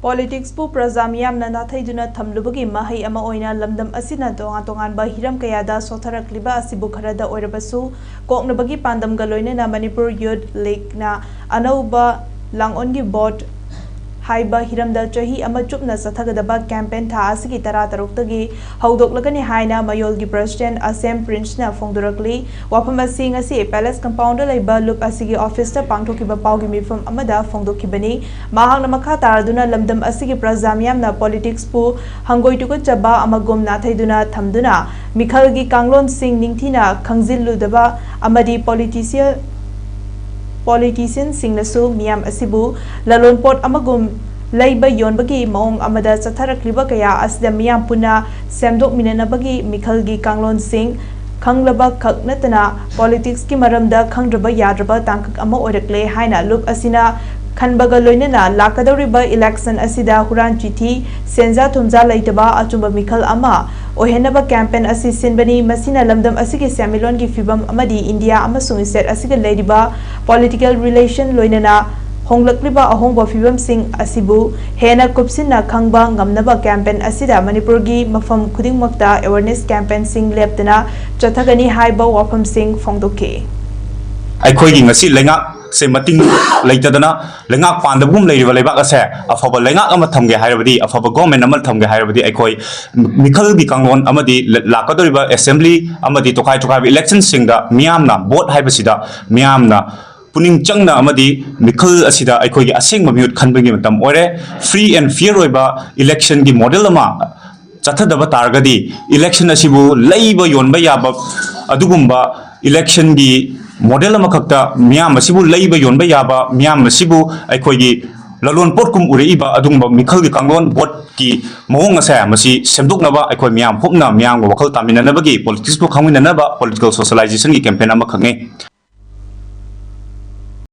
Politics pu prajamiyam na nathai thamlubagi mahai ama oina lamdam asina tongan ba hiram kayada sotharakliba asibu kharada oirabasu koknabagi pandam galoina na Manipur Youth League na Anouba Laang-On Gi Vote haiba hiramda chahi ama chupna sathagadaba campaign tha asigi tara taruktagi houdoklagani haina mayolgi president Assam Prince na fongdurakli wafam asing asi palace compound laiba loop asigi office ta pangthokiba pawgi mifam amada fongdokhibani mahang namakha taraduna lamdam asigi prajamiyam na politics pu hangoituko chaba amagom nathaiduna thamduna mikhalgi kanglon sing ningthina khangjilludaba amadi politician singnasu miyam asibu lalon pot amagum laiba yonbagi maung amada chatharakliba kaya asida miyam puna semdok minanabagi mikhalgi kanglon sing khanglaba khaknatana politics ki maramda khangdraba yadraba tangkak ama oirakle haina loop asina khanbaga loinana lakadoriba election asida huran chithi senja thumja laitaba achumba mikhal ama ohenaba campaign asi sinbani masina lamdam asigi samilon gi fibam amadi India amasung state asiga leidiba political relation loinana honglakliba ahongba fibam sing asibu hena kupsina khangba ngamnaba campaign asida Manipur gi mafam khudingmakta awareness campaign sing leptana chathagani haiba wafam sing fongdoke akhoi gi ngasi lenga se mating leitadana lenga pandabum leiba leiba ase afaba lenga ama thamge hairabadi afaba government amal thamge hairabadi akhoi mikhal gi kangon amadi lakadoriba assembly amadi tokai election singda miyamna vote haibasida miyamna puning changna amadi mikhal asida akhoi gi asengma mute khanbagi matam ore free and fair oiba election gi model ama chathadaba targadi election asibu leiba yonba yaba adugumba election gi model amakakta miyam asibu leiba yonba yaba miyam asibu akhoi lalon pot kum ureiba adungba mikhal gi kanglon vote ki mawong asa masi semdoknaba akhoi miyam phopna miyam wakal taminanabagi politics bu khangminanaba political socialization gi campaign ama khange